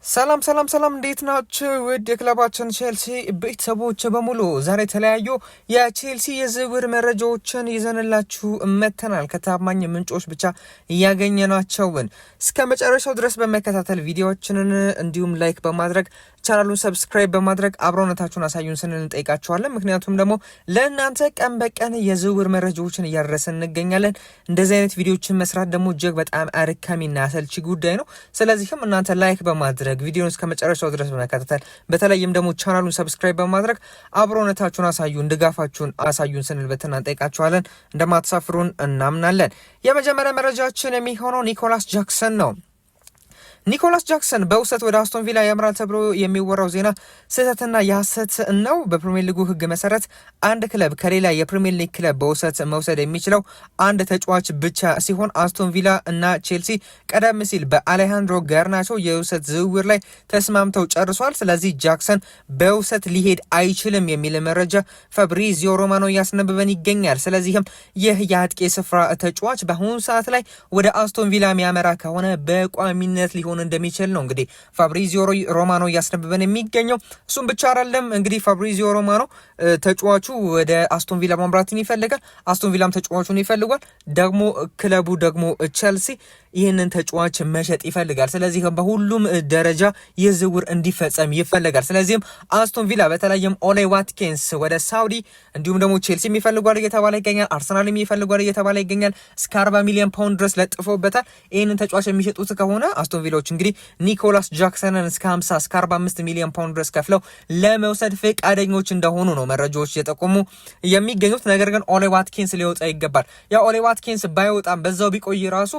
ሰላም እንዴት ናችሁ? ውድ የክለባችን ቼልሲ ቤተሰቦች በሙሉ ዛሬ የተለያዩ የቼልሲ የዝውውር መረጃዎችን ይዘንላችሁ መተናል። ከታማኝ ምንጮች ብቻ ያገኘናቸውን እስከ መጨረሻው ድረስ በመከታተል ቪዲዮዎችንን እንዲሁም ላይክ በማድረግ ቻናሉን ሰብስክራይብ በማድረግ አብሮነታችሁን አሳዩን ስንል እንጠይቃችኋለን። ምክንያቱም ደግሞ ለእናንተ ቀን በቀን የዝውውር መረጃዎችን እያደረስን እንገኛለን። እንደዚህ አይነት ቪዲዮዎችን መስራት ደግሞ እጅግ በጣም አድካሚና አሰልቺ ጉዳይ ነው። ስለዚህም እናንተ ላይክ በማድረግ ቪዲዮን እስከ መጨረሻው ድረስ በመከታተል በተለይም ደግሞ ቻናሉን ሰብስክራይብ በማድረግ አብሮነታችሁን አሳዩን፣ ድጋፋችሁን አሳዩን ስንል በትና እንጠይቃችኋለን። እንደማትሳፍሩን እናምናለን። የመጀመሪያ መረጃችን የሚሆነው ኒኮላስ ጃክሰን ነው። ኒኮላስ ጃክሰን በውሰት ወደ አስቶን ቪላ ያምራል ተብሎ የሚወራው ዜና ስህተትና የሐሰት ነው። በፕሪሚየር ሊጉ ሕግ መሰረት አንድ ክለብ ከሌላ የፕሪሚየር ሊግ ክለብ በውሰት መውሰድ የሚችለው አንድ ተጫዋች ብቻ ሲሆን አስቶን ቪላ እና ቼልሲ ቀደም ሲል በአሌሃንድሮ ጋርናቾ የውሰት ዝውውር ላይ ተስማምተው ጨርሷል። ስለዚህ ጃክሰን በውሰት ሊሄድ አይችልም የሚል መረጃ ፋብሪዚዮ ሮማኖ እያስነብበን ይገኛል። ስለዚህም ይህ የአጥቂ ስፍራ ተጫዋች በአሁኑ ሰዓት ላይ ወደ አስቶን ቪላ የሚያመራ ከሆነ በቋሚነት ሊሆን እንደሚችል ነው እንግዲህ ፋብሪዚዮ ሮማኖ እያስነብበን የሚገኘው። እሱም ብቻ አይደለም እንግዲህ ፋብሪዚዮ ሮማኖ ተጫዋቹ ወደ አስቶን ቪላ ማምራትን ይፈልጋል፣ አስቶን ቪላም ተጫዋቹን ይፈልጓል። ደግሞ ክለቡ ደግሞ ቼልሲ ይህንን ተጫዋች መሸጥ ይፈልጋል። ስለዚህ በሁሉም ደረጃ የዝውውር እንዲፈጸም ይፈልጋል። ስለዚህም አስቶን ቪላ በተለይም ኦሌ ዋትኪንስ ወደ ሳውዲ እንዲሁም ደግሞ ቼልሲ የሚፈልጓል እየተባለ ይገኛል፣ አርሰናል የሚፈልጓል እየተባለ ይገኛል። እስከ 40 ሚሊዮን ፓውንድ ድረስ ለጥፎበታል። ይህንን ተጫዋች የሚሸጡት ከሆነ አስቶን ቪላዎች እንግዲህ ኒኮላስ ጃክሰንን እስከ 50 እስከ 45 ሚሊዮን ፓውንድ ድረስ ከፍለው ለመውሰድ ፈቃደኞች እንደሆኑ ነው መረጃዎች እየጠቆሙ የሚገኙት። ነገር ግን ኦሌ ዋትኪንስ ሊወጣ ይገባል። ያ ኦሌ ዋትኪንስ ባይወጣም በዛው ቢቆይ ራሱ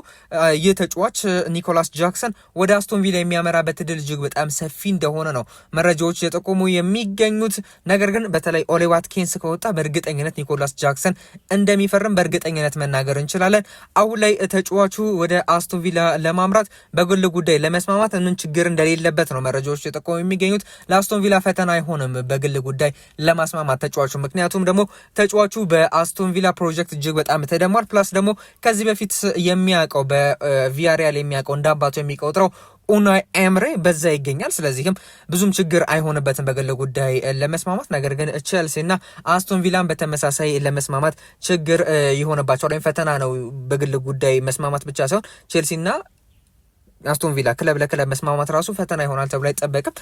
ይህ ተጫዋች ኒኮላስ ጃክሰን ወደ አስቶን ቪላ የሚያመራበት እድል እጅግ በጣም ሰፊ እንደሆነ ነው መረጃዎች እየጠቆሙ የሚገኙት። ነገር ግን በተለይ ኦሌ ዋትኪንስ ከወጣ በእርግጠኝነት ኒኮላስ ጃክሰን እንደሚፈርም በእርግጠኝነት መናገር እንችላለን። አሁን ላይ ተጫዋቹ ወደ አስቶን ቪላ ለማምራት በግል ጉዳይ ለመስማማት ምን ችግር እንደሌለበት ነው መረጃዎች እየጠቆሙ የሚገኙት። ለአስቶን ቪላ ፈተና አይሆንም በግል ጉዳይ ለማስማማት ተጫዋቹ። ምክንያቱም ደግሞ ተጫዋቹ በአስቶን ቪላ ፕሮጀክት እጅግ በጣም ተደሟል። ፕላስ ደግሞ ከዚህ በፊት የሚያውቀው በቪያሪያል የሚያውቀው እንደ አባቱ የሚቆጥረው ኡናይ ኤምሬ በዛ ይገኛል። ስለዚህም ብዙም ችግር አይሆንበትም በግል ጉዳይ ለመስማማት። ነገር ግን ቼልሲ እና አስቶን ቪላን በተመሳሳይ ለመስማማት ችግር ይሆንባቸዋል ወይም ፈተና ነው። በግል ጉዳይ መስማማት ብቻ ሳይሆን ቼልሲና አስቶን ቪላ ክለብ ለክለብ መስማማት ራሱ ፈተና ይሆናል ተብሎ አይጠበቅም።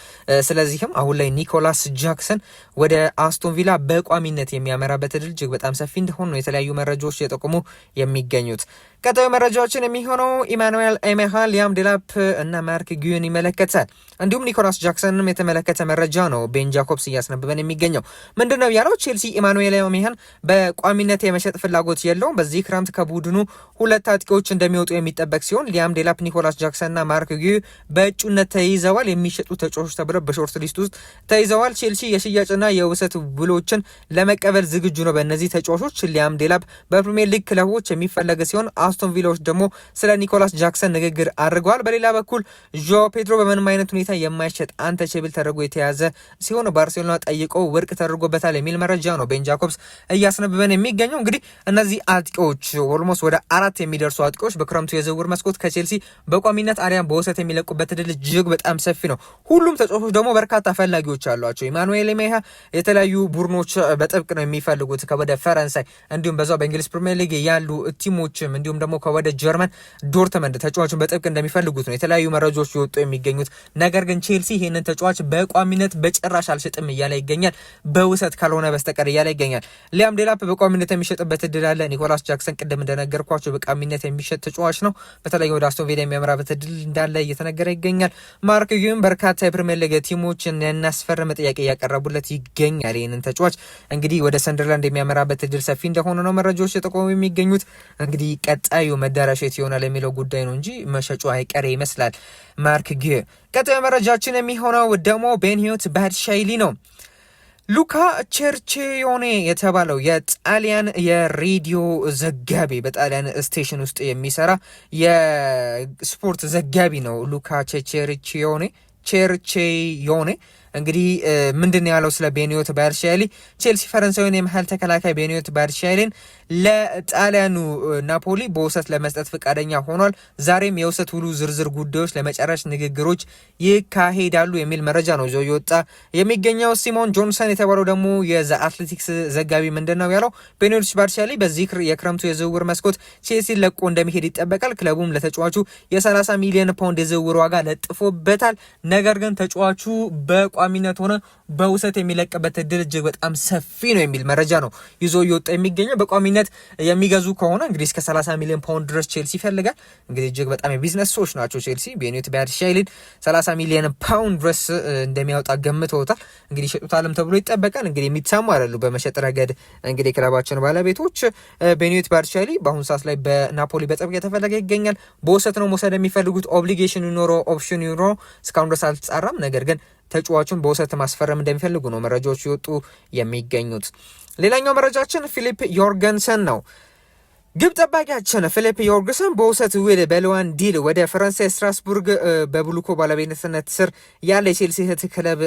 ስለዚህም አሁን ላይ ኒኮላስ ጃክሰን ወደ አስቶን ቪላ በቋሚነት የሚያመራበት እድል እጅግ በጣም ሰፊ እንደሆነ ነው የተለያዩ መረጃዎች እየጠቆሙ የሚገኙት። ቀጣዩ መረጃዎችን የሚሆነው ኢማኑኤል ኤሜሃ፣ ሊያም ዴላፕ እና ማርክ ጉዩን ይመለከታል። እንዲሁም ኒኮላስ ጃክሰንንም የተመለከተ መረጃ ነው ቤን ጃኮብስ እያስነብበን የሚገኘው። ምንድነው ያለው? ቼልሲ ኢማኑኤል ኤሜሃን በቋሚነት የመሸጥ ፍላጎት የለውም። በዚህ ክረምት ከቡድኑ ሁለት አጥቂዎች እንደሚወጡ የሚጠበቅ ሲሆን ሊያም ዴላፕ፣ ኒኮላስ ጃክሰን እና ማርክ ጉዩ በእጩነት ተይዘዋል። የሚሸጡ ተጫዋቾች ተብለው በሾርት ሊስት ውስጥ ተይዘዋል። ቼልሲ የሽያጭና የውሰት ውሎችን ለመቀበል ዝግጁ ነው። በእነዚህ ተጫዋቾች ሊያም ዴላፕ በፕሪሚየር ሊግ ክለቦች የሚፈለግ ሲሆን አስቶን ቪላዎች ደግሞ ስለ ኒኮላስ ጃክሰን ንግግር አድርገዋል። በሌላ በኩል ዦ ፔድሮ በምንም አይነት ሁኔታ የማይሸጥ አንተቼብል ተደርጎ የተያዘ ሲሆን ባርሴሎና ጠይቆ ውድቅ ተደርጎበታል የሚል መረጃ ነው ቤን ጃኮብስ እያስነብበን የሚገኘው። እንግዲህ እነዚህ አጥቂዎች ኦልሞስት ወደ 4 የሚደርሱ አጥቂዎች በክረምቱ የዝውውር መስኮት ከቼልሲ በቋሚነት አሊያም በውሰት የሚለቁበት እድል እጅግ በጣም ሰፊ ነው። ሁሉም ተጫዋቾች ደግሞ በርካታ ፈላጊዎች አሏቸው። ኢማኑኤል ኤሜሃ የተለያዩ ቡድኖች በጥብቅ ነው የሚፈልጉት ከወደ ፈረንሳይ እንዲሁም በዛው በእንግሊዝ ፕሪሚየር ሊግ ያሉ ቲሞችም እንዲሁም ደግሞ ከወደ ጀርመን ዶርትመንድ ተጫዋቹን በጥብቅ እንደሚፈልጉት ነው የተለያዩ መረጃዎች ይወጡ የሚገኙት። ነገር ግን ቼልሲ ይህንን ተጫዋች በቋሚነት በጭራሽ አልሸጥም እያለ ይገኛል፣ በውሰት ካልሆነ በስተቀር እያለ ይገኛል። ሊያም ዴላፕ በቋሚነት የሚሸጥበት እድል አለ። ኒኮላስ ጃክሰን ቅድም እንደነገርኳቸው በቋሚነት የሚሸጥ ተጫዋች ነው። በተለይ ወደ አስቶን ቪላ የሚያመራበት እድል እንዳለ እየተነገረ ይገኛል። ማርክ ጉዩም በርካታ የፕሪሚየር ሊግ ቲሞችን ያናስፈርም ጥያቄ እያቀረቡለት ይገኛል። ይህንን ተጫዋች እንግዲህ ወደ ሰንደርላንድ የሚያመራበት እድል ሰፊ እንደሆነ ነው መረጃዎች የጠቆሙ የሚገኙት። እንግዲህ ቀጣዩ መዳረሻ ይሆናል የሚለው ጉዳይ ነው እንጂ መሸጩ አይቀሬ ይመስላል ማርክ ጉዩ። ቀጣዩ መረጃችን የሚሆነው ደግሞ ቤንሂዩት ባድሻይሊ ነው። ሉካ ቼርቼዮኔ የተባለው የጣሊያን የሬዲዮ ዘጋቢ በጣሊያን ስቴሽን ውስጥ የሚሰራ የስፖርት ዘጋቢ ነው። ሉካ ቼርቼዮኔ እንግዲህ ምንድነው ያለው ስለ ቤኒዮት ባርሻይሊ? ቼልሲ ፈረንሳዊውን የመሃል ተከላካይ ቤኒዮት ባርሻይሊን ለጣሊያኑ ናፖሊ በውሰት ለመስጠት ፈቃደኛ ሆኗል። ዛሬም የውሰት ውሉ ዝርዝር ጉዳዮች ለመጨረስ ንግግሮች ይካሄዳሉ የሚል መረጃ ነው ይዞ የወጣ የሚገኘው። ሲሞን ጆንሰን የተባለው ደግሞ የዘ አትሌቲክስ ዘጋቢ ምንድነው ያለው? ቤኒዮት ባርሻይሊ በዚህ የክረምቱ የዝውውር መስኮት ቼልሲን ለቆ እንደሚሄድ ይጠበቃል። ክለቡም ለተጫዋቹ የ30 ሚሊዮን ፓውንድ የዝውውር ዋጋ ለጥፎበታል። ነገር ግን ተጫዋቹ በቋሚነት ሆነ በውሰት የሚለቅበት እድል እጅግ በጣም ሰፊ ነው የሚል መረጃ ነው ይዞ እየወጣ የሚገኘው። በቋሚነት የሚገዙ ከሆነ እንግዲህ እስከ 30 ሚሊዮን ፓውንድ ድረስ ቼልሲ ይፈልጋል። እንግዲህ እጅግ በጣም የቢዝነስ ሰዎች ናቸው ቼልሲ። ቤኒዮት ባርሻይሊን 30 ሚሊዮን ፓውንድ ድረስ እንደሚያወጣ ገምተውታል። እንግዲህ ይሸጡታልም ተብሎ ይጠበቃል። እንግዲህ የሚታሙ አይደሉ በመሸጥ ረገድ እንግዲህ ክለባችን ባለቤቶች። ቤኒዮት ባርሻይሊ በአሁኑ ሰዓት ላይ በናፖሊ በጥብቅ የተፈለገ ይገኛል። በውሰት ነው መውሰድ የሚፈልጉት። ኦብሊጌሽን ኖሮ ኦፕሽን ኖሮ እስካሁን ድረስ አልተጻራም። ነገር ግን ተጫዋቹን በውሰት ማስፈረም እንደሚፈልጉ ነው መረጃዎች ይወጡ የሚገኙት። ሌላኛው መረጃችን ፊሊፕ ዮርገንሰን ነው። ግብ ጠባቂያችን ፊሊፕ ዮርገንሰን በውሰት ውል በልዋን ዲል ወደ ፈረንሳይ ስትራስቡርግ በብሉኮ ባለቤትነት ስር ያለ የቼልሲ እህት ክለብ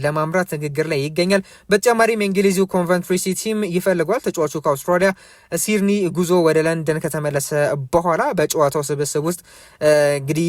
ለማምራት ንግግር ላይ ይገኛል። በተጨማሪም የእንግሊዙ ኮንቨንትሪ ሲቲም ይፈልጓል። ተጫዋቹ ከአውስትራሊያ ሲድኒ ጉዞ ወደ ለንደን ከተመለሰ በኋላ በጨዋታው ስብስብ ውስጥ እንግዲህ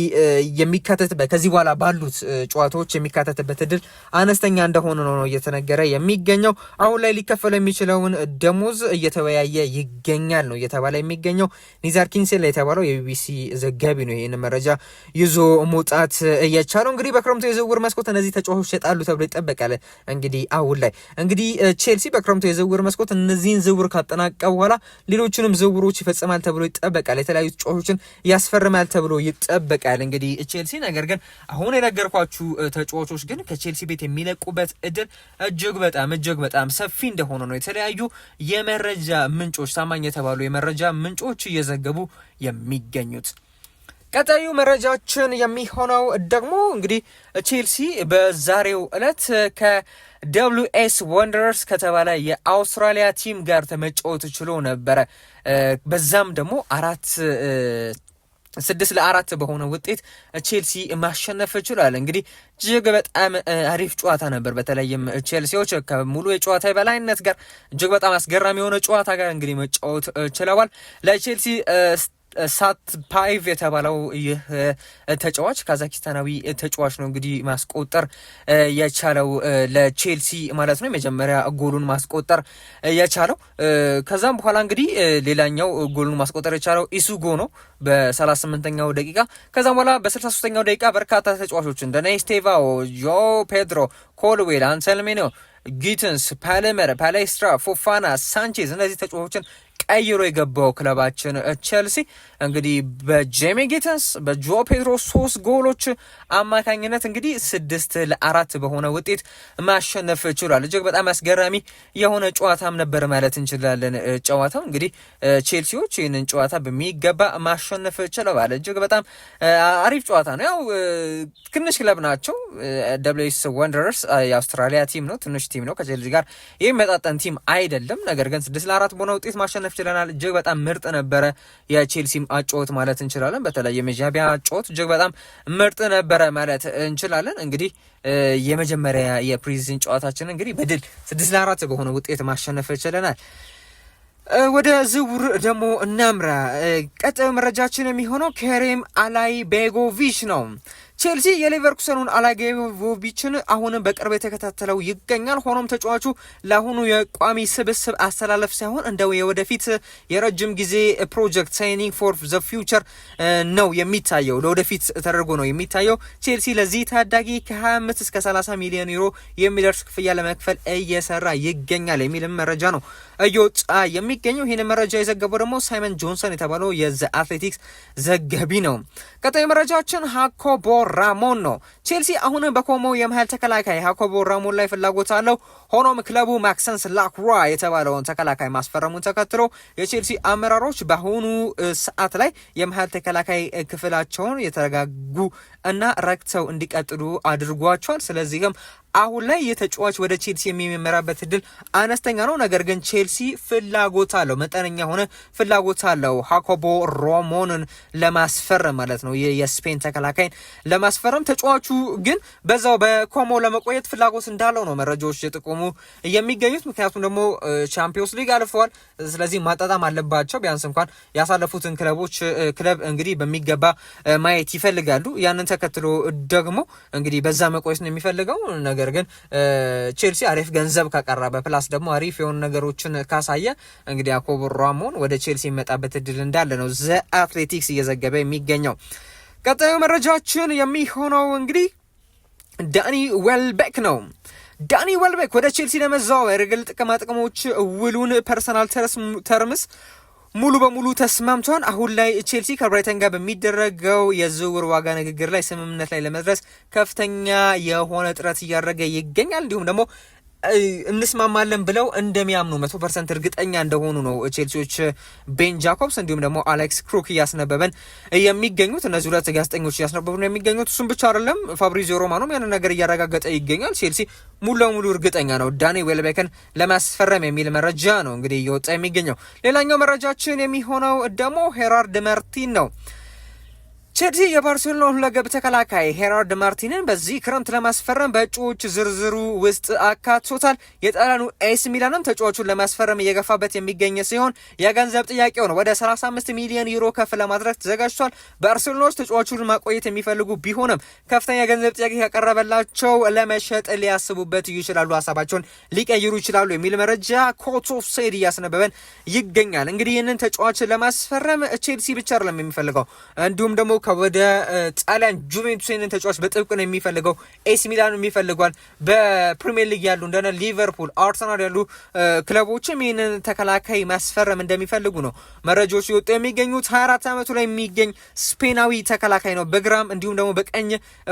የሚካተትበት ከዚህ በኋላ ባሉት ጨዋታዎች የሚካተትበት እድል አነስተኛ እንደሆነ ነው እየተነገረ የሚገኘው። አሁን ላይ ሊከፈለው የሚችለውን ደሞዝ እየተወያየ ይገኛል ነው እየተባለ የሚገኘው። ኒዛር ኪንሴላ የተባለው የቢቢሲ ዘጋቢ ነው ይህን መረጃ ይዞ መውጣት እየቻለው። እንግዲህ በክረምቱ የዝውውር መስኮት እነዚህ ተጫዋቾች ይሸጣሉ ተብሎ ይጠበቃል። እንግዲህ አሁን ላይ እንግዲህ ቼልሲ በክረምቱ የዝውውር መስኮት እነዚህን ዝውውር ካጠናቀቀ በኋላ ሌሎችንም ዝውውሮች ይፈጽማል ተብሎ ይጠበቃል። የተለያዩ ተጫዋቾችን ያስፈርማል ተብሎ ይጠበቃል እንግዲህ ቼልሲ። ነገር ግን አሁን የነገርኳችሁ ተጫዋቾች ግን ከቼልሲ ቤት የሚለቁበት እድል እጅግ በጣም ሰፊ እንደሆነ ነው የተለያዩ የመረጃ ምንጮች ታማኝ የተባሉ የመረጃ ምንጮች እየዘገቡ የሚገኙት። ቀጣዩ መረጃችን የሚሆነው ደግሞ እንግዲህ ቼልሲ በዛሬው ዕለት ከWS ወንደረርስ ከተባለ የአውስትራሊያ ቲም ጋር ተመጫወት ችሎ ነበረ። በዛም ደግሞ 6-4 በሆነ ውጤት ቼልሲ ማሸነፍ ችሏል። እንግዲህ እጅግ በጣም አሪፍ ጨዋታ ነበር። በተለይም ቼልሲዎች ከሙሉ የጨዋታ የበላይነት ጋር እጅግ በጣም አስገራሚ የሆነ ጨዋታ ጋር እንግዲህ መጫወት ችለዋል። ለቼልሲ ሳትፓይቭ የተባለው ይህ ተጫዋች ካዛኪስታናዊ ተጫዋች ነው እንግዲህ ማስቆጠር የቻለው ለቼልሲ ማለት ነው። የመጀመሪያ ጎሉን ማስቆጠር የቻለው ከዛም በኋላ እንግዲህ ሌላኛው ጎሉን ማስቆጠር የቻለው ኢሱጎ ነው በ38ኛው ደቂቃ። ከዛም በኋላ በ63ኛው ደቂቃ በርካታ ተጫዋቾች እንደነ ስቴቫኦ፣ ጆ ፔድሮ፣ ኮልዌል፣ አንሰልሜኖ፣ ጊትንስ፣ ፓልመር፣ ፓሌስትራ፣ ፎፋና፣ ሳንቼዝ እነዚህ ተጫዋቾችን ቀይሮ የገባው ክለባችን ቼልሲ እንግዲህ በጄሚ ጊትንስ በጆ ፔድሮ 3 ጎሎች አማካኝነት እንግዲህ 6-4 በሆነ ውጤት ማሸነፍ ችሏል። እጅግ በጣም አስገራሚ የሆነ ጨዋታም ነበር ማለት እንችላለን። ጨዋታው እንግዲህ ቼልሲዎች ይህንን ጨዋታ በሚገባ ማሸነፍ ችለዋል። እጅግ በጣም አሪፍ ጨዋታ ነው። ያው ትንሽ ክለብ ናቸው። WS ወንደረርስ የአውስትራሊያ ቲም ነው፣ ትንሽ ቲም ነው። ከቼልሲ ጋር የሚመጣጠን ቲም አይደለም። ነገር ግን 6-4 በሆነ ውጤት ማሸነፍ ችለናል። እጅግ በጣም ምርጥ ነበረ የቼልሲም አጨዋወት ማለት እንችላለን። በተለይ የመጀመሪያ አጨዋወት እጅግ በጣም ምርጥ ነበረ ማለት እንችላለን። እንግዲህ የመጀመሪያ የፕሪሲዝን ጨዋታችን እንግዲህ በድል 6-4 በሆነ ውጤት ማሸነፍ ችለናል። ወደ ዝውውር ደግሞ እናምራ። ቀጣዩ መረጃችን የሚሆነው ከሬም አላይቤጎቪች ነው። ቼልሲ የሌቨርኩሰኑን አላይቤጎቪችን አሁንም በቅርብ የተከታተለው ይገኛል። ሆኖም ተጫዋቹ ለአሁኑ የቋሚ ስብስብ አስተላለፍ ሳይሆን እንደው የወደፊት የረጅም ጊዜ ፕሮጀክት ሳይኒንግ ፎር ዘ ፊውቸር ነው የሚታየው፣ ለወደፊት ተደርጎ ነው የሚታየው። ቼልሲ ለዚህ ታዳጊ ከ25 እስከ 30 ሚሊዮን ዩሮ የሚደርስ ክፍያ ለመክፈል እየሰራ ይገኛል የሚልም መረጃ ነው እየወጣ የሚገኘው። ይህን መረጃ የዘገበው ደግሞ ሳይመን ጆንሰን የተባለው የዘ አትሌቲክስ ዘጋቢ ነው። ቀጣዩ መረጃችን ሃኮቦ ራሞን ነው። ቼልሲ አሁንም በኮሞ የመሃል ተከላካይ ሃኮቦ ራሞን ላይ ፍላጎት አለው። ሆኖም ክለቡ ማክሰንስ ላክሯ የተባለውን ተከላካይ ማስፈረሙን ተከትሎ የቼልሲ አመራሮች በአሁኑ ሰዓት ላይ የመሃል ተከላካይ ክፍላቸውን የተረጋጉ እና ረክተው እንዲቀጥሉ አድርጓቸዋል። ስለዚህም አሁን ላይ የተጫዋች ወደ ቼልሲ የሚመራበት እድል አነስተኛ ነው። ነገር ግን ቼልሲ ፍላጎት አለው፣ መጠነኛ ሆነ ፍላጎት አለው ሃኮቦ ራሞንን ለማስፈረም ማለት ነው። የስፔን ተከላካይን ለማስፈረም ተጫዋቹ ግን በዛው በኮሞ ለመቆየት ፍላጎት እንዳለው ነው መረጃዎች የጠቆሙ የሚገኙት። ምክንያቱም ደግሞ ቻምፒዮንስ ሊግ አልፈዋል። ስለዚህ ማጣጣም አለባቸው። ቢያንስ እንኳን ያሳለፉትን ክለብ እንግዲህ በሚገባ ማየት ይፈልጋሉ። ያንን ተከትሎ ደግሞ እንግዲህ በዛ መቆየት ነው የሚፈልገው። ነገር ግን ቼልሲ አሪፍ ገንዘብ ካቀረበ ፕላስ ደግሞ አሪፍ የሆኑ ነገሮችን ካሳየ እንግዲህ ያኮብ ራሞን ወደ ቼልሲ የሚመጣበት እድል እንዳለ ነው ዘ አትሌቲክስ እየዘገበ የሚገኘው። ቀጣዩ መረጃችን የሚሆነው እንግዲህ ዳኒ ዌልቤክ ነው። ዳኒ ዌልቤክ ወደ ቼልሲ ለመዘዋወር የግል ጥቅማጥቅሞች ውሉን ፐርሰናል ተርምስ ሙሉ በሙሉ ተስማምቷል። አሁን ላይ ቼልሲ ከብራይተን ጋር በሚደረገው የዝውውር ዋጋ ንግግር ላይ ስምምነት ላይ ለመድረስ ከፍተኛ የሆነ ጥረት እያደረገ ይገኛል። እንዲሁም ደግሞ እንስማማለን ብለው እንደሚያምኑ 100% እርግጠኛ እንደሆኑ ነው ቼልሲዎች ቤን ጃኮብስ እንዲሁም ደግሞ አሌክስ ክሩክ እያስነበበን የሚገኙት። እነዚህ ሁለት ጋዜጠኞች እያስነበቡ ነው የሚገኙት። እሱም ብቻ አይደለም ፋብሪዚዮ ሮማኖም ያንን ነገር እያረጋገጠ ይገኛል። ቼልሲ ሙሉ ለሙሉ እርግጠኛ ነው ዳኒ ዌልቤክን ለማስፈረም የሚል መረጃ ነው እንግዲህ እየወጣ የሚገኘው። ሌላኛው መረጃችን የሚሆነው ደግሞ ሄራርድ ማርቲን ነው። ቼልሲ የባርሴሎና ሁለገብ ተከላካይ ሄራርድ ማርቲንን በዚህ ክረምት ለማስፈረም በእጩዎች ዝርዝሩ ውስጥ አካቶታል። የጣሊያኑ ኤስ ሚላንም ተጫዋቹን ለማስፈረም እየገፋበት የሚገኝ ሲሆን የገንዘብ ጥያቄውን ወደ 35 ሚሊዮን ዩሮ ከፍ ለማድረግ ተዘጋጅቷል። ባርሴሎናዎች ተጫዋቹን ማቆየት የሚፈልጉ ቢሆንም ከፍተኛ የገንዘብ ጥያቄ ያቀረበላቸው ለመሸጥ ሊያስቡበት ይችላሉ፣ ሀሳባቸውን ሊቀይሩ ይችላሉ የሚል መረጃ ኮት ኦፍ ሴድ እያስነበበን ይገኛል። እንግዲህ ይህንን ተጫዋች ለማስፈረም ቼልሲ ብቻ አይደለም የሚፈልገው እንዲሁም ደግሞ ወደ ጣሊያን ጁቬንቱስን ተጫዋች በጥብቅ ነው የሚፈልገው። ኤሲ ሚላን የሚፈልጓል። በፕሪሚየር ሊግ ያሉ እንደነ ሊቨርፑል፣ አርሰናል ያሉ ክለቦችም ይህንን ተከላካይ ማስፈረም እንደሚፈልጉ ነው መረጃዎች ሲወጡ የሚገኙት። 24 ዓመቱ ላይ የሚገኝ ስፔናዊ ተከላካይ ነው። በግራም እንዲሁም ደግሞ በቀኝ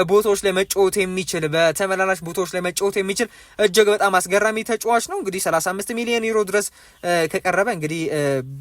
ቦታዎች ላይ መጫወት የሚችል በተመላላሽ ቦታዎች ላይ መጫወት የሚችል እጅግ በጣም አስገራሚ ተጫዋች ነው። እንግዲህ 35 ሚሊዮን ዩሮ ድረስ ከቀረበ እንግዲህ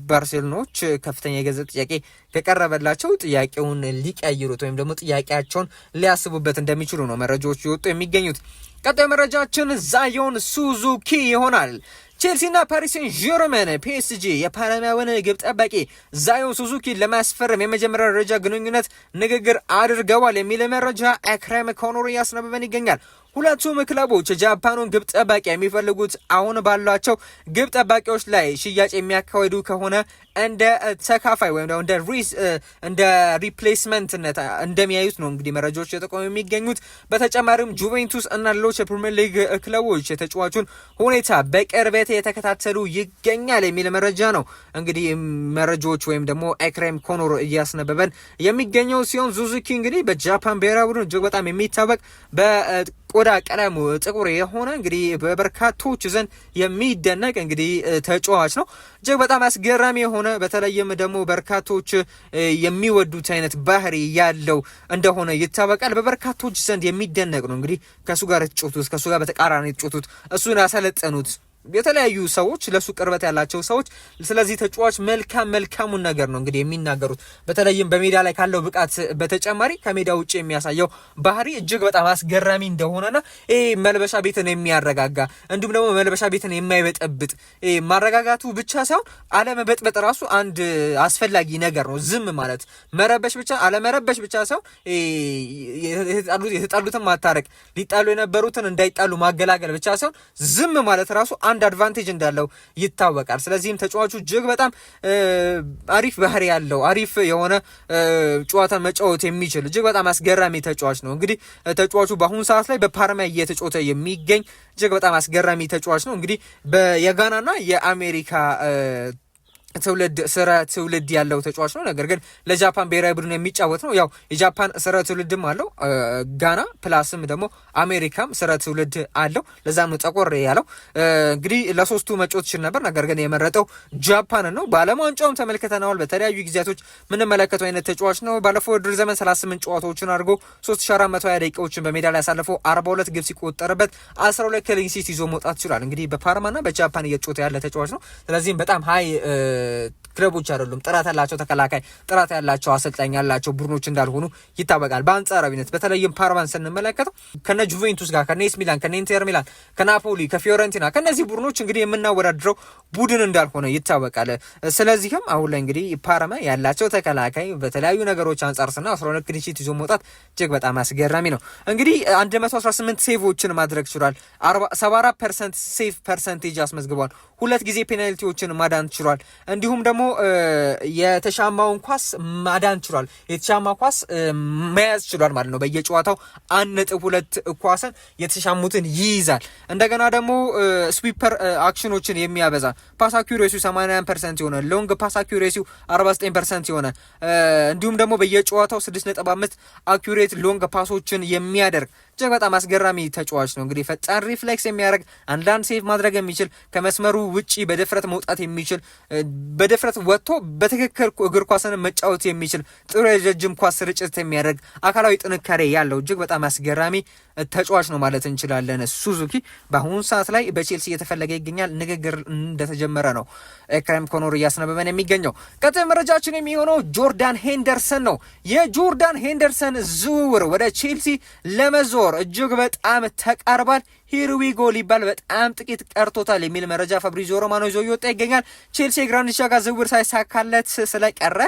ባርሴሎናዎች ከፍተኛ የገንዘብ ጥያቄ ከቀረበላቸው ጥያቄውን ሊቀይሩት ወይም ደግሞ ጥያቄያቸውን ሊያስቡበት እንደሚችሉ ነው መረጃዎች ይወጡ የሚገኙት። ቀጣዩ መረጃችን ዛዮን ሱዙኪ ይሆናል። ቼልሲና ፓሪስ ሴን ዠርመን ፒኤስጂ የፓናማውን ግብ ጠባቂ ዛዮን ሱዙኪ ለማስፈረም የመጀመሪያ ደረጃ ግንኙነት ንግግር አድርገዋል የሚል መረጃ ኤክሬም ኮኖር እያስነበበን ይገኛል። ሁለቱም ክለቦች ጃፓኑን ግብ ጠባቂ የሚፈልጉት አሁን ባሏቸው ግብ ጠባቂዎች ላይ ሽያጭ የሚያካሂዱ ከሆነ እንደ ተካፋይ ወይም ደግሞ እንደ ሪፕሌስመንትነት እንደሚያዩት ነው እንግዲህ መረጃዎች የተጠቆሙ የሚገኙት። በተጨማሪም ጁቬንቱስ እና ሌሎች የፕሪሚየር ሊግ ክለቦች የተጫዋቹን ሁኔታ በቅርበት የተከታተሉ ይገኛል የሚል መረጃ ነው እንግዲህ መረጃዎች ወይም ደግሞ ኤክሬም ኮኖር እያስነበበን የሚገኘው ሲሆን ሱዙኪ እንግዲህ በጃፓን ብሔራዊ ቡድን እጅግ በጣም የሚታወቅ ቆዳ ቀለሙ ጥቁር የሆነ እንግዲህ በበርካቶች ዘንድ የሚደነቅ እንግዲህ ተጫዋች ነው። እጅግ በጣም አስገራሚ የሆነ በተለይም ደግሞ በርካቶች የሚወዱት አይነት ባህሪ ያለው እንደሆነ ይታወቃል። በበርካቶች ዘንድ የሚደነቅ ነው። እንግዲህ ከሱ ጋር የተጫወቱት ከሱ ጋር በተቃራኒ የተጫወቱት እሱን ያሰለጠኑት የተለያዩ ሰዎች ለሱ ቅርበት ያላቸው ሰዎች ስለዚህ ተጫዋች መልካሙን ነገር ነው እንግዲህ የሚናገሩት። በተለይም በሜዳ ላይ ካለው ብቃት በተጨማሪ ከሜዳ ውጭ የሚያሳየው ባህሪ እጅግ በጣም አስገራሚ እንደሆነና መልበሻ ቤትን የሚያረጋጋ እንዲሁም ደግሞ መልበሻ ቤትን የማይበጠብጥ ማረጋጋቱ ብቻ ሳይሆን አለመበጥበጥ ራሱ አንድ አስፈላጊ ነገር ነው። ዝም ማለት መረበሽ ብቻ አለመረበሽ ብቻ ሳይሆን የተጣሉትን ማታረቅ ሊጣሉ የነበሩትን እንዳይጣሉ ማገላገል ብቻ ሳይሆን ዝም ማለት ራሱ አንድ አድቫንቴጅ እንዳለው ይታወቃል። ስለዚህም ተጫዋቹ እጅግ በጣም አሪፍ ባህሪ ያለው አሪፍ የሆነ ጨዋታን መጫወት የሚችል እጅግ በጣም አስገራሚ ተጫዋች ነው። እንግዲህ ተጫዋቹ በአሁኑ ሰዓት ላይ በፓርማ እየተጫወተ የሚገኝ እጅግ በጣም አስገራሚ ተጫዋች ነው። እንግዲህ የጋናና የአሜሪካ ትውልድ ያለው ተጫዋች ነው። ነገር ግን ለጃፓን ብሔራዊ ቡድን የሚጫወት ነው። ያው የጃፓን ስረ ትውልድም አለው ጋና ፕላስም ደግሞ አሜሪካም ስረ ትውልድ አለው። ለዛም ነው ጠቆር ያለው። እንግዲህ ለሶስቱ መጫወት ይችል ነበር፣ ነገር ግን የመረጠው ጃፓን ነው። በዓለም ዋንጫውም ተመልክተናል። በተለያዩ ጊዜያቶች የምንመለከተው አይነት ተጫዋች ነው። ባለፈው ውድድር ዘመን 38 ጨዋታዎችን አድርጎ 3420 ደቂቃዎችን በሜዳ ላይ ያሳለፈው 42 ግብ ሲቆጠርበት 12 ክሊን ሲት ይዞ መውጣት ይችላል። እንግዲህ በፓርማና በጃፓን እየተጫወተ ያለ ተጫዋች ነው። ስለዚህም በጣም ሀይ ክለቦች አይደሉም። ጥራት ያላቸው ተከላካይ፣ ጥራት ያላቸው አሰልጣኝ ያላቸው ቡድኖች እንዳልሆኑ ይታወቃል። በአንጻራዊነት በተለይም ፓርማን ስንመለከተው ከነ ጁቬንቱስ ጋር ከነ ኤስ ሚላን ከነ ኢንተር ሚላን ከናፖሊ ከፊዮረንቲና ከነዚህ ቡድኖች እንግዲህ የምናወዳድረው ቡድን እንዳልሆነ ይታወቃል። ስለዚህም አሁን ላይ እንግዲህ ፓርማ ያላቸው ተከላካይ በተለያዩ ነገሮች አንጻር ስና 12 ክሊን ሺት ይዞ መውጣት እጅግ በጣም አስገራሚ ነው። እንግዲህ 118 ሴቮችን ማድረግ ችሏል። 74% ሴቭ ፐርሰንቴጅ አስመዝግቧል። 2 ጊዜ ፔናልቲዎችን ማዳን ችሏል። እንዲሁም ደግሞ የተሻማውን ኳስ ማዳን ችሏል። የተሻማ ኳስ መያዝ ችሏል ማለት ነው። በየጨዋታው 1.2 ኳስን የተሻሙትን ይይዛል። እንደገና ደግሞ ስዊፐር አክሽኖችን የሚያበዛ ፓስ አኩሬሲው 80% የሆነ ሎንግ ፓስ አኩሬሲው 49% የሆነ እንዲሁም ደግሞ በየጨዋታው 6.5 አኩሬት ሎንግ ፓሶችን የሚያደርግ እጅግ በጣም አስገራሚ ተጫዋች ነው። እንግዲህ ፈጣን ሪፍሌክስ የሚያደርግ አንዳንድ ሴቭ ማድረግ የሚችል ከመስመሩ ውጪ በድፍረት መውጣት የሚችል በድፍረት ወጥቶ በትክክል እግር ኳስን መጫወት የሚችል ጥሩ የረጅም ኳስ ስርጭት የሚያደርግ አካላዊ ጥንካሬ ያለው እጅግ በጣም አስገራሚ ተጫዋች ነው ማለት እንችላለን። ሱዙኪ በአሁኑ ሰዓት ላይ በቼልሲ እየተፈለገ ይገኛል። ንግግር እንደተጀመረ ነው ኤክረም ኮኖር እያስነበበን የሚገኘው። ቀጣይ መረጃችን የሚሆነው ጆርዳን ሄንደርሰን ነው። የጆርዳን ሄንደርሰን ዝውውር ወደ ቼልሲ ለመዞር እጅግ በጣም ተቃርቧል። ሂርዊጎ ሊባል በጣም ጥቂት ቀርቶታል የሚል መረጃ ፋብሪዚዮ ሮማኖ ይዞ እየወጣ ይገኛል። ቼልሲ የግራኒት ዣካ ዝውውር ሳይሳካለት ስለቀረ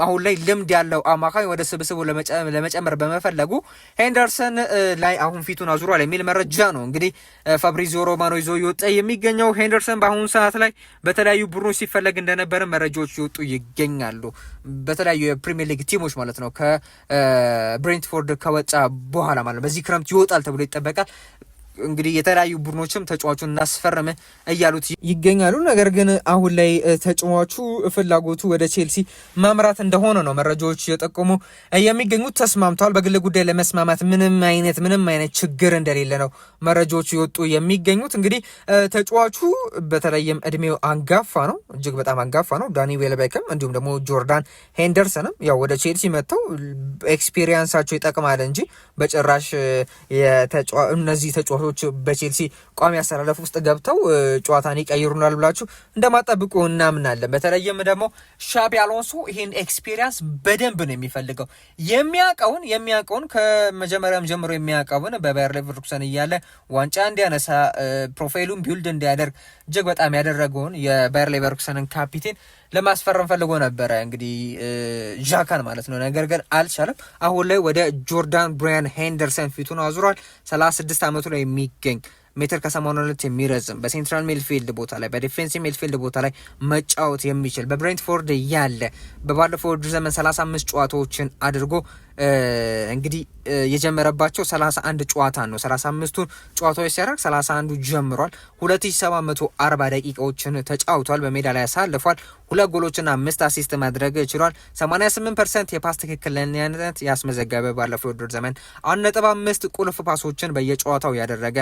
አሁን ላይ ልምድ ያለው አማካኝ ወደ ስብስቡ ለመጨመር በመፈለጉ ሄንደርሰን ላይ አሁን ፊቱን አዙሯል የሚል መረጃ ነው እንግዲህ ፋብሪዚዮ ሮማኖ ይዞ እየወጣ የሚገኘው። ሄንደርሰን በአሁኑ ሰዓት ላይ በተለያዩ ቡድኖች ሲፈለግ እንደነበረ መረጃዎች ይወጡ ይገኛሉ። በተለያዩ የፕሪሚየር ሊግ ቲሞች ማለት ነው። ከብሬንትፎርድ ከወጣ በኋላ ማለት በዚህ ክረምት ይወጣል ተብሎ ይጠበቃል። እንግዲህ የተለያዩ ቡድኖችም ተጫዋቹን እናስፈርም እያሉት ይገኛሉ። ነገር ግን አሁን ላይ ተጫዋቹ ፍላጎቱ ወደ ቼልሲ ማምራት እንደሆነ ነው መረጃዎች የጠቆሙ የሚገኙት። ተስማምተዋል። በግል ጉዳይ ለመስማማት ምንም አይነት ችግር እንደሌለ ነው መረጃዎች የወጡ የሚገኙት። እንግዲህ ተጫዋቹ በተለይም እድሜው አንጋፋ ነው፣ እጅግ በጣም አንጋፋ ነው። ዳኒ ዌልቤክም እንዲሁም ደግሞ ጆርዳን ሄንደርሰንም ያው ወደ ቼልሲ መጥተው ኤክስፒሪየንሳቸው ይጠቅማል እንጂ በጭራሽ እነዚህ ተጫዋቾች በቼልሲ ቋሚ አሰላለፍ ውስጥ ገብተው ጨዋታን ይቀይሩናል ብላችሁ እንደማጠብቁ እናምናለን። በተለይም ደግሞ ሻቢ አሎንሶ ይሄን ኤክስፒሪየንስ በደንብ ነው የሚፈልገው። የሚያውቀውን ከመጀመሪያም ጀምሮ የሚያውቀውን በባየር ሌቨርኩሰን እያለ ዋንጫ እንዲያነሳ ፕሮፋይሉን ቢውልድ እንዲያደርግ እጅግ በጣም ያደረገውን የባየር ሌቨርኩሰንን ካፒቴን ለማስፈረም ፈልጎ ነበረ እንግዲህ ዣካን ማለት ነው። ነገር ግን አልቻለም። አሁን ላይ ወደ ጆርዳን ብራያን ሄንደርሰን ፊቱን አዙሯል። 36 ዓመቱ ላይ የሚገኝ ሜትር ከ82 የሚረዝም በሴንትራል ሚድፊልድ ቦታ ላይ በዲፌንሲቭ ሚድፊልድ ቦታ ላይ መጫወት የሚችል በብሬንትፎርድ ያለ በባለፈው ዘመን 35 ጨዋታዎችን አድርጎ እንግዲህ የጀመረባቸው 31 ጨዋታ ነው። 35ቱን ጨዋታዎች ሲያደርግ 31ዱ ጀምሯል። 2740 ደቂቃዎችን ተጫውቷል። በሜዳ ላይ ያሳልፏል። 2 ጎሎችና 5 አሲስት ማድረግ ችሏል። 88% የፓስ ትክክለኛነት ያስመዘገበ ባለፈው የውድድር ዘመን 1.5 ቁልፍ ፓሶችን በየጨዋታው ያደረገ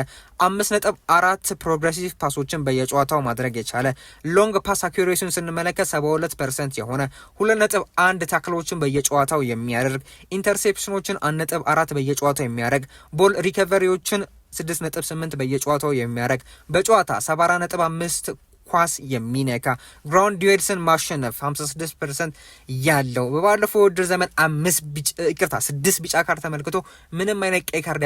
5.4 ፕሮግሬሲቭ ፓሶችን በየጨዋታው ማድረግ የቻለ ሎንግ ፓስ አኩሬሲውን ስንመለከት 72% የሆነ 2.1 ታክሎችን በየጨዋታው የሚያደርግ ኢንተርሴፕሽኖችን 1.4 በየጨዋታው የሚያደርግ ቦል ሪከቨሪዎችን 6.8 በየጨዋታው የሚያደርግ በጨዋታ 74.5 ኳስ የሚነካ ግራውንድ ዱዌልስን ማሸነፍ 56% ያለው በባለፈው ውድድር ዘመን 6 ቢጫ ካርድ ተመልክቶ ምንም አይነት ቀይ ካርድ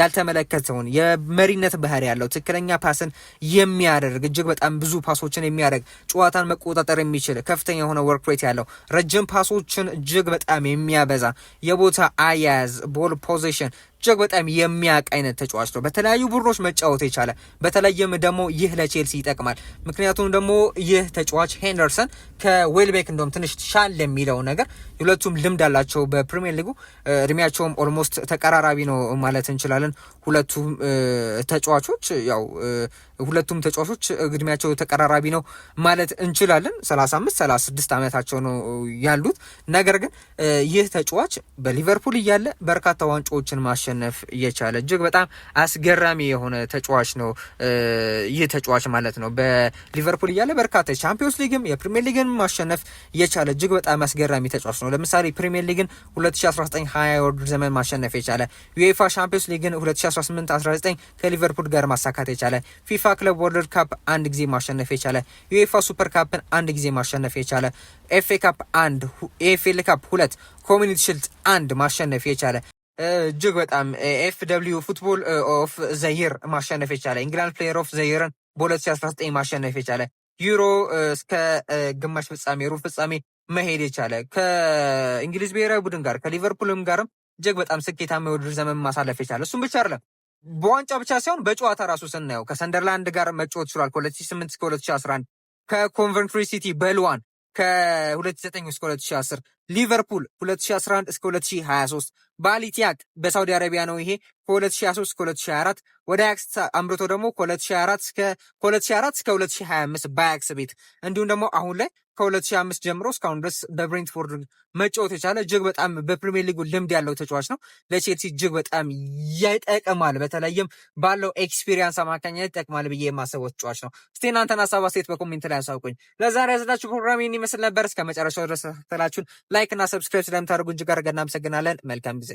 ያልተመለከተውን የመሪነት ባህሪ ያለው ትክክለኛ ፓስን የሚያደርግ እጅግ በጣም ብዙ ፓሶችን የሚያደርግ ጨዋታን መቆጣጠር የሚችል ከፍተኛ የሆነ ወርክ ሬት ያለው ረጅም ፓሶችን እጅግ በጣም የሚያበዛ የቦታ አያያዝ ቦል ፖዚሽን እጅግ በጣም የሚያውቅ አይነት ተጫዋች ነው። በተለያዩ ቡድኖች መጫወት የቻለ በተለይም ደግሞ ይህ ለቼልሲ ይጠቅማል። ምክንያቱም ደግሞ ይህ ተጫዋች ሄንደርሰን ከዌልቤክ እንደውም ትንሽ ሻል የሚለው ነገር ሁለቱም ልምድ አላቸው በፕሪሚየር ሊጉ እድሜያቸውም ኦልሞስት ተቀራራቢ ነው ማለት እንችላለን። ሁለቱም ተጫዋቾች እድሜያቸው ተቀራራቢ ነው ማለት እንችላለን። 35-36 ዓመታቸው ነው ያሉት። ነገር ግን ይህ ተጫዋች በሊቨርፑል እያለ በርካታ ዋንጫዎችን ማሸነፍ እየቻለ እጅግ በጣም አስገራሚ የሆነ ተጫዋች ነው ይህ ተጫዋች ማለት ማለት ነው። በሊቨርፑል እያለ በርካታ የቻምፒዮንስ ሊግም የፕሪሚየር ሊግን ማሸነፍ የቻለ እጅግ በጣም አስገራሚ ተጫዋች ነው። ለምሳሌ ፕሪሚየር ሊግን 2019/20 የውድድር ዘመን ማሸነፍ የቻለ፣ ዩኤፋ ቻምፒዮንስ ሊግን 2018/19 ከሊቨርፑል ጋር ማሳካት የቻለ፣ ፊፋ ክለብ ወርልድ ካፕ አንድ ጊዜ ማሸነፍ የቻለ፣ ዩኤፋ ሱፐር ካፕን አንድ ጊዜ ማሸነፍ የቻለ፣ ኤፍኤ ካፕ አንድ፣ ኤፍኤል ካፕ 2፣ ኮሚኒቲ ሽልድ አንድ ማሸነፍ የቻለ እጅግ በጣም ኤፍ ደብሊው ፉትቦል ኦፍ ዘይር ማሸነፍ የቻለ፣ ኢንግላንድ ፕሌየር ኦፍ ዘይርን በ2019 ማሸነፍ የቻለ፣ ዩሮ እስከ ግማሽ ፍጻሜ ሩብ ፍጻሜ መሄድ የቻለ፣ ከእንግሊዝ ብሔራዊ ቡድን ጋር ከሊቨርፑልም ጋርም እጅግ በጣም ስኬታማ የውድድር ዘመን ማሳለፍ የቻለ፣ እሱም ብቻ አይደለም በዋንጫ ብቻ ሳይሆን በጨዋታ ራሱ ስናየው ከሰንደርላንድ ጋር መጫወት ችሏል። ከ2008 እስከ 2011 ከኮንቨንትሪ ሲቲ በልዋን ከ2009 እስከ 2010 ሊቨርፑል 2011 እስከ 2023 በአሊቲያድ በሳውዲ አረቢያ ነው ይሄ ከ2023 እስከ 2024 ወደ አያክስ አምርቶ ደግሞ ከ2024 እስከ 2025 በአያክስ ቤት እንዲሁም ደግሞ አሁን ላይ ከ2005 ጀምሮ እስካሁን ድረስ በብሬንትፎርድ መጫወት የቻለ እጅግ በጣም በፕሪሚየር ሊጉ ልምድ ያለው ተጫዋች ነው። ለቼልሲ እጅግ በጣም ይጠቅማል። በተለይም ባለው ኤክስፒሪየንስ አማካኝነት ይጠቅማል ብዬ የማስበው ተጫዋች ነው። እስቲ እናንተን ሀሳብ አስተያየት በኮሜንት ላይ አሳውቁኝ። ለዛሬ ያዘጋጀው ፕሮግራም ይህን ይመስል ነበር። እስከ መጨረሻው ድረስ ተከታተላችሁን ላይክ እና ሰብስክራይብ ስለምታደርጉ እጅግ አድርገን እናመሰግናለን። መልካም ጊዜ